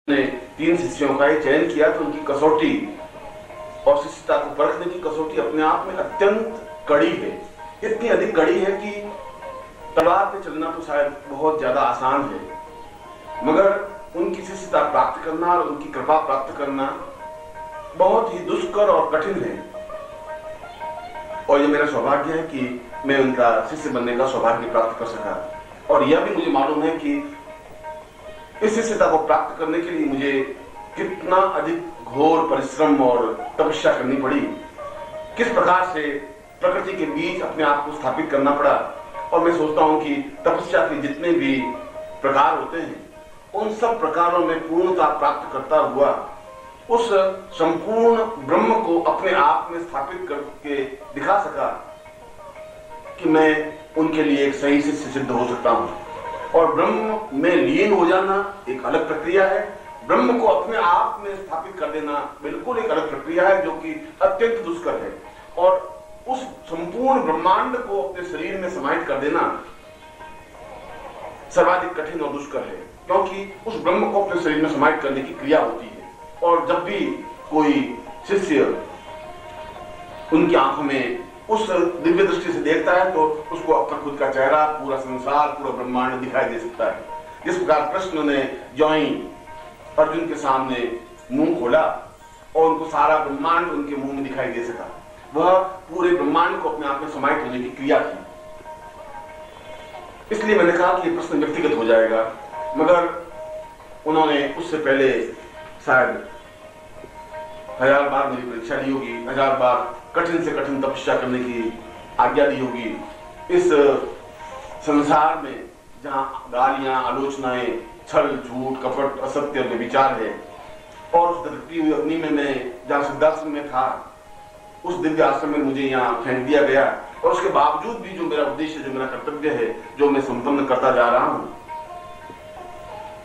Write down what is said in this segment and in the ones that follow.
ने 3 शिष्यों का ही चयन किया तो उनकी कसौटी और शिष्यता को परखने की कसौटी अपने आप में अत्यंत कड़ी है। इतनी अधिक कड़ी है कि तलवार पे चलना तो शायद बहुत ज्यादा आसान है, मगर उनकी शिष्यता प्राप्त करना और उनकी कृपा प्राप्त करना बहुत ही दुष्कर और कठिन है। और ये मेरा सौभाग्य है कि मैं उनका शिष्य बनने का सौभाग्य प्राप्त कर सका। और यह भी मुझे मालूम है कि इस शिष्यता को प्राप्त करने के लिए मुझे कितना अधिक घोर परिश्रम और तपस्या करनी पड़ी, किस प्रकार से प्रकृति के बीच अपने आप को स्थापित करना पड़ा। और मैं सोचता हूं कि तपस्या के जितने भी प्रकार होते हैं उन सब प्रकारों में पूर्णता प्राप्त करता हुआ उस संपूर्ण ब्रह्म को अपने आप में स्थापित करके दिखा सका कि मैं उनके लिए एक सही शिष्य सिद्ध हो सकता हूं। और ब्रह्म में लीन हो जाना एक अलग प्रक्रिया है, ब्रह्म को अपने आप में स्थापित कर देना बिल्कुल एक अलग प्रक्रिया है जो कि अत्यंत दुष्कर है। और उस संपूर्ण ब्रह्मांड को अपने शरीर में समाहित कर देना सर्वाधिक कठिन और दुष्कर है, क्योंकि उस ब्रह्म को अपने शरीर में समाहित करने की क्रिया होती है। और जब भी कोई शिष्य उनकी आंखों में उस दिव्य दृष्टि से देखता है तो उसको अपना खुद का चेहरा, पूरा संसार, पूरा ब्रह्मांड दिखाई दे सकता है। जिस प्रकार कृष्ण ने ज्यों ही अर्जुन के सामने मुंह खोला और उनको सारा ब्रह्मांड उनके मुंह में दिखाई दे सका, वह पूरे ब्रह्मांड को अपने आप में समाहित होने की क्रिया थी। इसलिए मैंने कहा कि ये प्रश्न व्यक्तिगत हो जाएगा, मगर उन्होंने उससे पहले शायद 1000 बार मेरी परीक्षा ली होगी, 1000 बार कठिन से कठिन तपस्या करने की आज्ञा दी होगी। इस संसार में जहां गालियां, आलोचनाएं, छल, झूठ, कपट, असत्य, व्यभिचार है, और उस दहकती हुई अग्नि में मैं जहां सिद्धाश्रम में था, उस दिव्य आश्रम में मुझे यहाँ फेंक दिया गया, और उसके बावजूद भी जो मेरा उद्देश्य, जो मेरा कर्तव्य है, जो मैं संपन्न करता जा रहा हूं।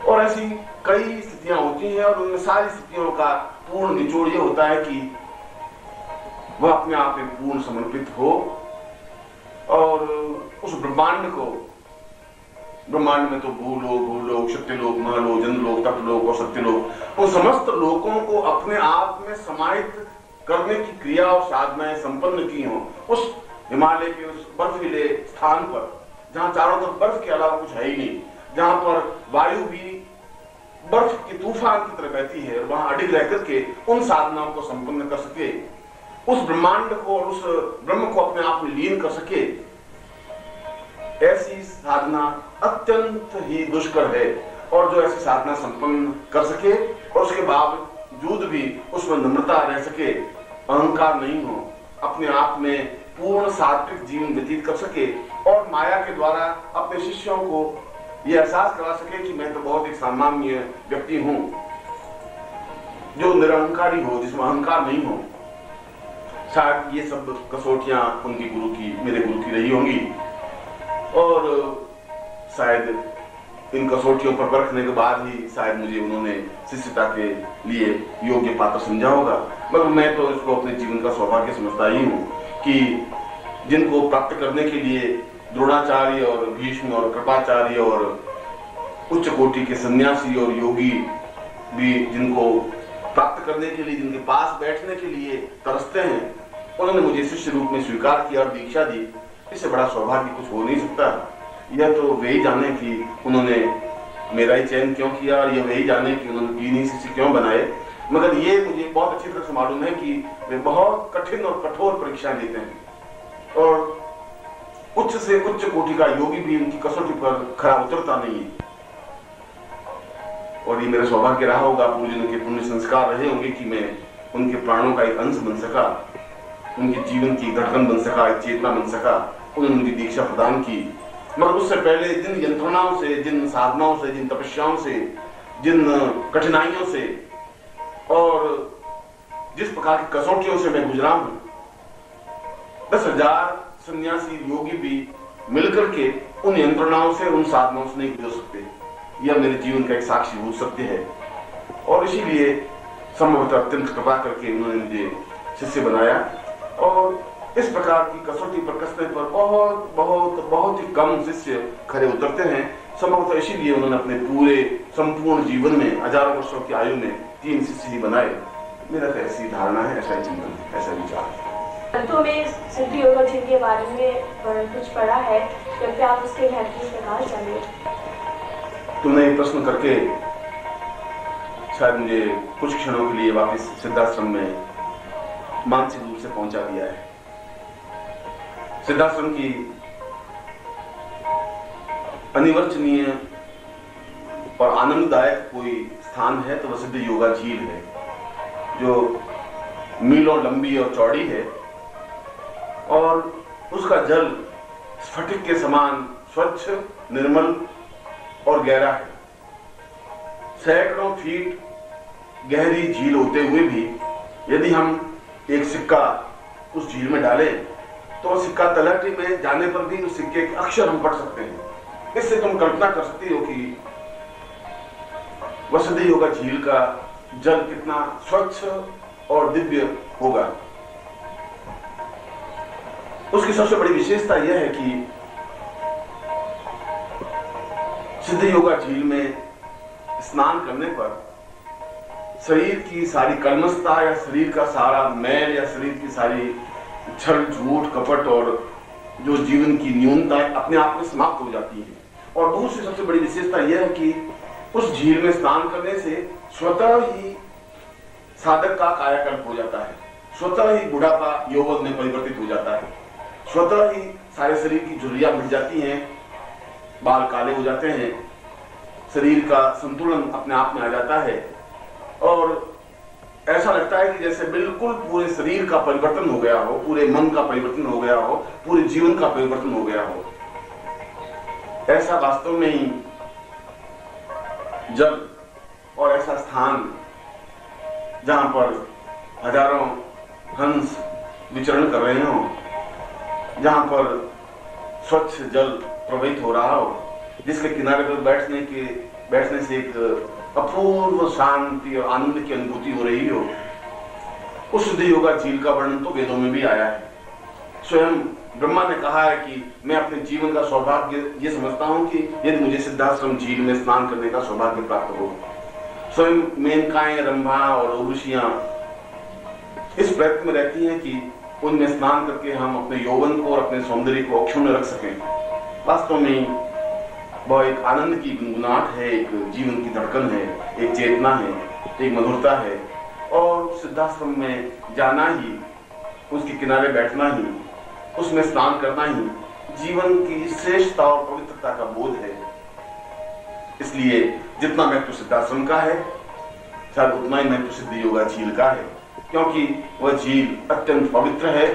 और ऐसी कई स्थितियां होती हैं और उनमें सारी स्थितियों का पूर्ण निचोड़ ये होता है कि वह अपने आप में पूर्ण समर्पित हो और उस ब्रह्मांड को, ब्रह्मांड में तो भूलोक, सत्यलोक, महलोक, जन्मलोक, तपलोक और सत्यलोक, उन समस्त लोकों को अपने आप में समाहित करने की क्रिया और साधनाएं संपन्न की हों। उस हिमालय के उस बर्फीले स्थान पर जहां चारों तरफ बर्फ के अलावा कुछ है ही नहीं, जहां पर वायु भी बर्फ के तूफान की तरह बहती है, और वहां अडिग रह करके उन साधनाओं को संपन्न कर सके, उस ब्रह्मांड को और उस ब्रह्म को अपने आप में लीन कर सके, ऐसी साधना अत्यंत ही दुष्कर है। और जो ऐसी साधना संपन्न कर सके और उसके बावजूद भी उसमें नम्रता रह सके, अहंकार नहीं हो, अपने आप में पूर्ण सात्विक जीवन व्यतीत कर सके और माया के द्वारा अपने शिष्यों को यह एहसास करा सके कि मैं तो बहुत एक सामान्य व्यक्ति हूं, जो निरहंकारी हो, जिसमें अहंकार नहीं हो। शायद ये सब कसौटियां उनकी गुरु की, मेरे गुरु की रही होंगी, और शायद इन कसौटियों पर परखने के बाद ही शायद मुझे उन्होंने शिष्यता के लिए योग्य पात्र समझा होगा। मगर मैं तो इसको अपने जीवन का सौभाग्य समझता ही हूँ कि जिनको प्राप्त करने के लिए द्रोणाचार्य और भीष्म और कृपाचार्य और उच्च कोटि के सन्यासी और योगी भी जिनको प्राप्त करने के लिए, जिनके पास बैठने के लिए तरसते हैं, उन्होंने मुझे शिष्य रूप में स्वीकार किया और दीक्षा दी। इससे बड़ा सौभाग्य कुछ हो नहीं सकता। यह तो वे ही जाने कि उन्होंने मेरा ही चयन क्यों किया, और यह वे ही जाने कि उन्होंने 3 ही शिष्य क्यों बनाए। मगर ये मुझे बहुत अच्छी तरह से मालूम है कि वे बहुत कठिन और कठोर परीक्षाएं देते हैं, और उच्च से उच्च कोटि का योगी भी उनकी कसौटी पर खरा उतरता नहीं है। और ये मेरा सौभाग्य रहा होगा, पूर्वजों के पुण्य संस्कार रहे होंगे कि मैं उनके प्राणों का एक अंश बन सका, उनके जीवन की धड़कन बन सका, एक चेतना बन सका। उन्होंने मुझे दीक्षा प्रदान की। मगर उससे पहले जिन यंत्रणाओं से, जिन साधनाओं से, जिन तपस्याओं से, जिन कठिनाइयों से और जिस प्रकार की कसौटियों से मैं गुजरा हूं, 10,000 सन्यासी योगी भी मिलकर के उन यंत्रणाओं से, उन साधनाओं से नहीं गुजर सकते। यह मेरे जीवन का एक साक्षीभूत सत्य है। और इसीलिए संभवतः अत्यंत कृपा करके उन्होंने मुझे शिष्य बनाया। और इस प्रकार की कसौटी पर कसने पर बहुत बहुत बहुत ही कम शिष्य खरे उतरते हैं, संभवतः इसीलिए उन्होंने अपने पूरे संपूर्ण जीवन में, हजारों वर्षों की आयु में 3 शिष्य ही बनाए। मेरा तो ऐसी धारणा है, ऐसा चिंतन है, ऐसा विचार है। ग्रंथों में सिद्ध योगा झील के बारे में कुछ पढ़ा है, कृपया आप उसके महत्व में प्रकाश डालिए। तुमने ये प्रश्न करके शायद मुझे कुछ क्षणों के लिए वापस सिद्धाश्रम में मानसिक रूप से पहुंचा दिया है। सिद्धाश्रम की अनिवर्चनीय और आनंददायक कोई स्थान है तो वह सिद्ध योगा झील है, जो मीलों लंबी और चौड़ी है और उसका जल स्फटिक के समान स्वच्छ, निर्मल और गहरा है। सैकड़ों फीट गहरी झील होते हुए भी यदि हम एक सिक्का उस झील में डालें तो सिक्का तलहटी में जाने पर भी उस सिक्के के अक्षर हम पढ़ सकते हैं। इससे तुम कल्पना कर सकती हो कि वह सिद्ध योगा झील का जल कितना स्वच्छ और दिव्य होगा। उसकी सबसे बड़ी विशेषता यह है कि सिद्ध योगा झील में स्नान करने पर शरीर की सारी कलमशता या शरीर का सारा मैल या शरीर की सारी छल, झूठ, कपट और जो जीवन की न्यूनता अपने आप में समाप्त हो जाती है। और दूसरी सबसे बड़ी विशेषता यह है कि उस झील में स्नान करने से स्वतः ही साधक का कायाकल्प हो जाता है, स्वतः ही बुढ़ापा यौवन में परिवर्तित हो जाता है, स्वतः ही सारे शरीर की झुर्रियां मिट जाती हैं, बाल काले हो जाते हैं, शरीर का संतुलन अपने आप में आ जाता है और ऐसा लगता है कि जैसे बिल्कुल पूरे शरीर का परिवर्तन हो गया हो, पूरे मन का परिवर्तन हो गया हो, पूरे जीवन का परिवर्तन हो गया हो। ऐसा वास्तव में ही जल और ऐसा स्थान जहां पर हजारों हंस विचरण कर रहे हो, जहां पर स्वच्छ जल प्रवाहित हो रहा हो, जिसके किनारे पर बैठने से एक अपूर्व शांति और आनंद की अनुभूति हो रही हो, उस सिद्ध योगा झील का वर्णन तो वेदों में भी आया है। स्वयं ब्रह्मा ने कहा है कि मैं अपने जीवन का सौभाग्य ये समझता हूं कि यदि मुझे सिद्धाश्रम झील में स्नान करने का सौभाग्य प्राप्त हो। स्वयं मेनकाएं, रंभा और उर्वशियां इस प्रयत्न में रहती हैं कि उनमें स्नान करके हम अपने यौवन को और अपने सौंदर्य को अक्षुण्ण रख सकें। वास्तव में वह एक आनंद की गुनगुनाहट है, एक जीवन की धड़कन है, एक चेतना है, एक मधुरता है। और सिद्धाश्रम में जाना ही, उसके किनारे बैठना ही, उसमें स्नान करना ही जीवन की श्रेष्ठता और पवित्रता का बोध है। इसलिए जितना महत्व सिद्धाश्रम का है, शायद उतना ही महत्व सिद्ध योगा झील का है, क्योंकि वह झील अत्यंत पवित्र है,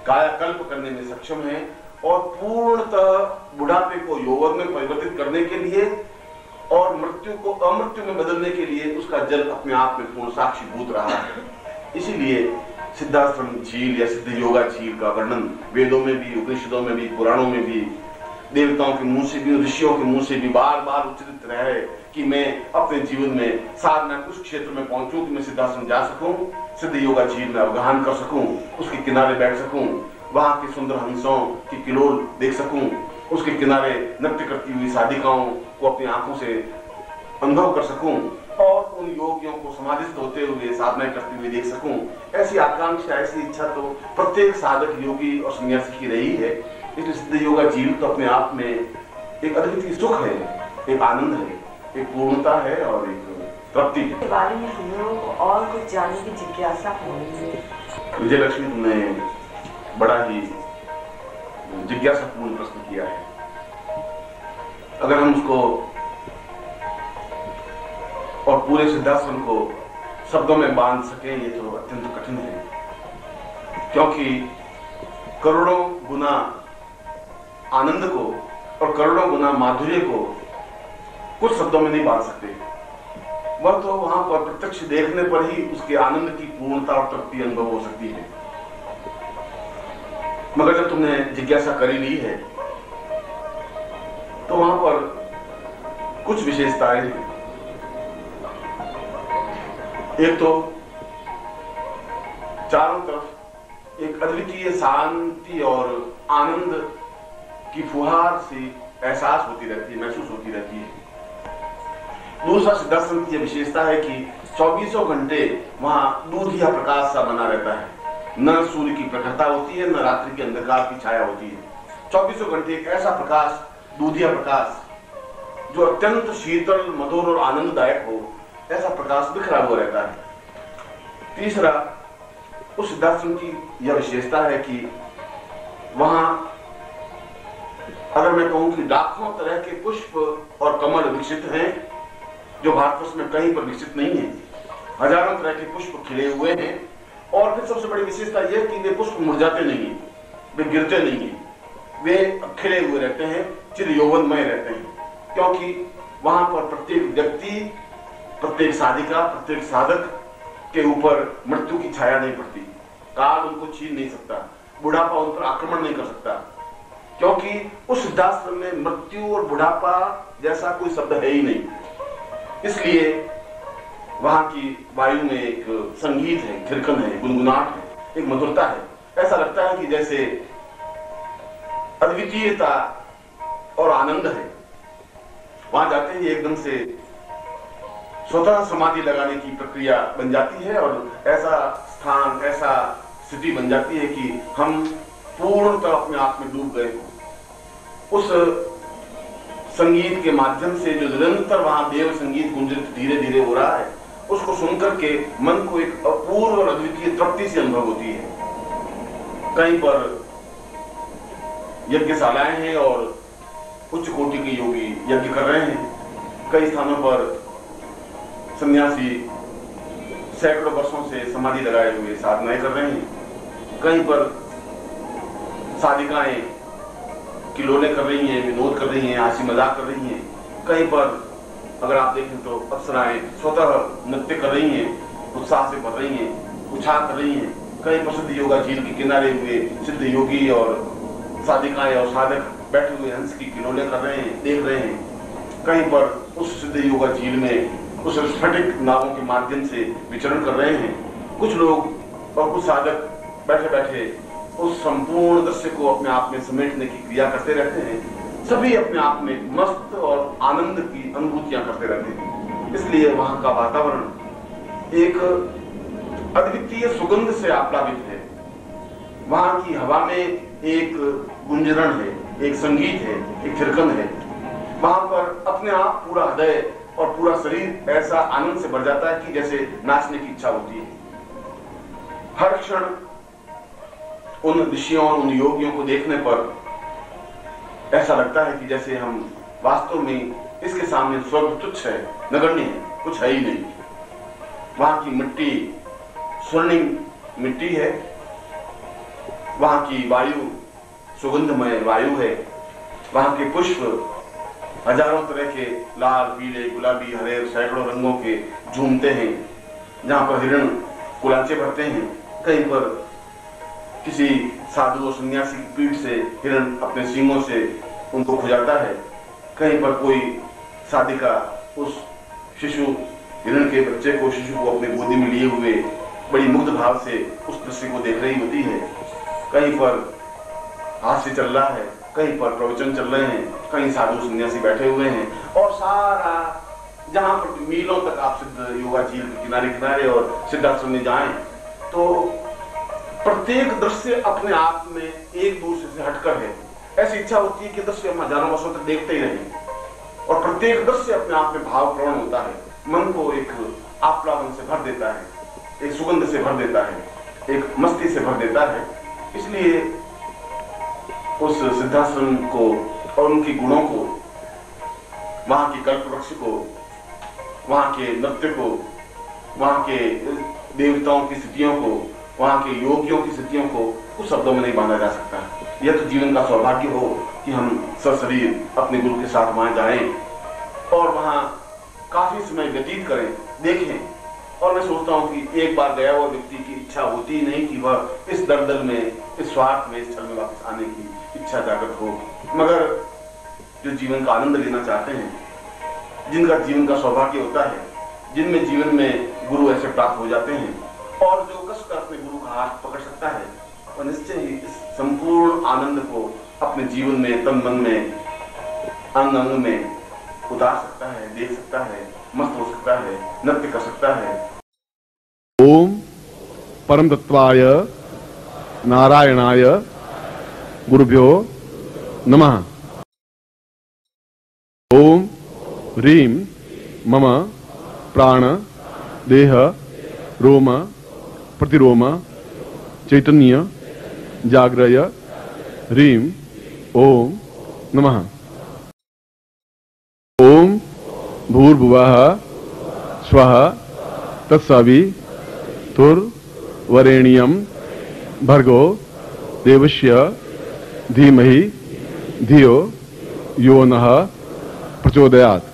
कायाकल्प करने में सक्षम है और पूर्णतः बुढ़ापे को यौवन में परिवर्तित करने के लिए और मृत्यु को अमृत्यु में बदलने के लिए उसका जल अपने आप में पूर्ण साक्षीभूत रहा है। इसीलिए सिद्धाश्रम झील या सिद्ध योगा झील का वर्णन वेदों में भी, उपनिषदों में भी, पुराणों में भी, देवताओं के मुंह से भी, ऋषियों के मुंह से भी बार बार उच्चारित रहा है कि मैं अपने जीवन में साधना कुछ क्षेत्र में पहुंचूं कि मैं सिद्धाश्रम जा सकूं, सिद्ध योगा झील में अवगाहन कर सकूं, उसके किनारे बैठ सकूं, वहां के सुंदर हंसों की किलोल देख सकूं, उसके किनारे नृत्य करती हुई साधिकाओं को अपनी आंखों से अनुभव कर सकूं और उन योगियों को समाधिस्थ होते हुए साधना करते हुए देख सकूं। ऐसी आकांक्षा, ऐसी इच्छा तो प्रत्येक साधक, योगी और सन्यासी की रही है। इसलिए सिद्ध योगा झील तो अपने आप में एक अद्वितीय सुख है, एक आनंद है, एक पूर्णता है और एक तृप्ति है। के बारे में हम लोगों को और कुछ जानने की जिज्ञासा हो रही है। विजयलक्ष्मी, तुमने बड़ा ही जिज्ञासापूर्ण प्रश्न किया है। अगर हम उसको और पूरे सिद्धाश्रम को शब्दों में बांध सके ये तो अत्यंत कठिन है, क्योंकि करोड़ों गुना आनंद को और करोड़ों गुना माधुर्य को कुछ शब्दों में नहीं बांध सकते। वह तो वहां पर प्रत्यक्ष देखने पर ही उसके आनंद की पूर्णता और तृप्ति अनुभव हो सकती है। मगर जब तुमने जिज्ञासा करी ली है तो वहां पर कुछ विशेषताएं हैं। एक तो चारों तरफ एक अद्वितीय शांति और आनंद की फुहार सी एहसास होती रहती है, महसूस होती रहती है। दूसरा सिद्धाश्रम की विशेषता है कि 24 घंटे वहां दूधिया प्रकाश सा बना रहता है। न सूर्य की प्रखरता होती है, न रात्रि के अंधकार की छाया होती है। 24 घंटे एक ऐसा प्रकाश, दूधिया प्रकाश, जो अत्यंत शीतल, मधुर और आनंददायक हो, ऐसा प्रकाश बिखरा हुआ रहता है। तीसरा, उस सिद्धाश्रम की यह विशेषता है कि वहां अगर मैं कहूं कि लाखों तरह के पुष्प और कमल विकसित हैं, जो भारतवर्ष में कहीं पर विकसित नहीं है। हजारों तरह के पुष्प खिले हुए हैं, और फिर सबसे बड़ी विशेषता यह है कि वे पुष्प मुरझाते नहीं हैं, वे गिरते नहीं हैं, वे खिले हुए रहते हैं, चिर यौवनमय रहते हैं, क्योंकि वहां पर प्रत्येक व्यक्ति, प्रत्येक साधिका, प्रत्येक साधक के ऊपर मृत्यु की छाया नहीं पड़ती। काल उनको छीन नहीं सकता, बुढ़ापा उन पर आक्रमण नहीं कर सकता, क्योंकि उस सिद्धाश्रम में मृत्यु और बुढ़ापा जैसा कोई शब्द है ही नहीं। इसलिए वहां की वायु में एक संगीत है, थिरकन है, गुनगुनाहट है, एक मधुरता है। ऐसा लगता है कि जैसे अद्वितीयता और आनंद है। वहां जाते ही एकदम से स्वतः समाधि लगाने की प्रक्रिया बन जाती है, और ऐसा स्थान, ऐसा स्थिति बन जाती है कि हम पूर्णतः अपने आप में डूब गए हों। उस संगीत के माध्यम से जो निरंतर वहां देव संगीत गुंजित धीरे धीरे हो रहा है, उसको सुनकर के मन को एक अपूर्व और अद्वितीय तृप्ति से अनुभव होती है। कहीं पर यज्ञशालाएं हैं और उच्च कोटि के योगी यज्ञ कर रहे हैं। कई स्थानों पर सन्यासी सैकड़ों वर्षों से समाधि लगाए हुए साधनाएं कर रहे हैं। कहीं पर साधिकाएं किलोले कर रही हैं, विनोद कर रही हैं, हंसी मजाक कर रही हैं। कहीं पर अगर आप देखें तो अप्सराएं स्वतः नृत्य कर रही हैं, उत्साह से भर रही हैं, उछाल कर रही हैं। कहीं पर सिद्ध योगा झील के किनारे हुए सिद्ध योगी और साधिकाएं और साधक बैठे हुए हंस की किलोले कर रहे हैं, देख रहे हैं। कहीं पर उस सिद्ध योगा झील में उस स्फटिक नावों के माध्यम से विचरण कर रहे हैं। कुछ लोग और कुछ साधक बैठे बैठे उस संपूर्ण दृश्य को अपने आप में समेटने की क्रिया करते रहते हैं। सभी अपने आप में मस्त और आनंद की अनुभूतियां करते रहते हैं। इसलिए वहां का वातावरण एक अद्वितीय सुगंध से आप्लावित है। वहां की हवा में एक गुंजरण है, एक संगीत है, एक थिरकन है। वहां पर अपने आप पूरा हृदय और पूरा शरीर ऐसा आनंद से भर जाता है कि जैसे नाचने की इच्छा होती है। हर क्षण उन ऋषियों और उन योगियों को देखने पर ऐसा लगता है कि जैसे हम वास्तव में इसके सामने स्वर्ग तुच्छ है, नगण्य है, कुछ है ही नहीं। वहां की मिट्टी स्वर्णिम मिट्टी है, वहां की वायु सुगंधमय वायु है, वहां के पुष्प हजारों तरह के लाल, पीले, गुलाबी, हरे, सैकड़ों रंगों के झूमते हैं। जहां पर हिरण कुलाचे भरते हैं, कहीं पर किसी साधु और सन्यासी की पीठ से हिरण अपने सींगों से उनको खुजाता है। कहीं पर कोई साधिका उस शिशु हिरण के बच्चे को, शिशु को अपने गोदी में लिए हुए बड़ी मुग्ध भाव से उस दृश्य को देख रही होती है। कहीं पर हास्य चल रहा है, कहीं पर प्रवचन चल रहे हैं, कहीं साधु सन्यासी बैठे हुए हैं, और सारा जहां पर मीलों तक आप सिद्ध योगा झील के किनारे किनारे और सिद्धाश्रम में जाएं तो प्रत्येक दृश्य अपने आप में एक दूसरे से हटकर है। ऐसी इच्छा होती है कि दृश्य हम हजारों वर्षों तक देखते ही रहें, और प्रत्येक दृश्य अपने आप में भावपूर्ण होता है, मन को एक आप्लावन से भर देता है, एक सुगंध से भर देता है, एक मस्ती से भर देता है। इसलिए उस सिद्धाश्रम को और उनके गुणों को, वहां की कल्पवृक्ष को, वहां के नृत्य को, वहां के देवताओं की स्थितियों को, वहां के योगियों की स्थितियों को कुछ शब्दों में नहीं बांधा जा सकता। यह तो जीवन का सौभाग्य हो कि हम सशरीर अपने गुरु के साथ वहां जाएं और वहां काफी समय व्यतीत करें, देखें। और मैं सोचता हूं कि एक बार गया हुआ व्यक्ति की इच्छा होती ही नहीं कि वह इस दलदल में, इस स्वार्थ में, इस छल में वापस आने की इच्छा जागृत हो। मगर जो जीवन का आनंद लेना चाहते हैं, जिनका जीवन का सौभाग्य होता है, जिनमें जीवन में गुरु ऐसे प्राप्त हो जाते हैं, और जो कसकर अपने गुरु का हाथ पकड़ सकता है, और निश्चय ही इस संपूर्ण आनंद को अपने जीवन में, तन मन में अंग अंग में उतार सकता है, देख सकता है, मस्त हो सकता है, नृत्य कर सकता है। ओम परम तत्वाय नारायणाय गुरुभ्यो नमः। ओम ह्रीं मम प्राण देह रोम प्रतिरोम चैतन्य जाग्रय ह्रीं ओम नमः। ओम भूर्भुवः स्वः तत्सवितुर्वरेण्यं भर्गो देवस्य धीमहि धियो यो नः प्रचोदयात्।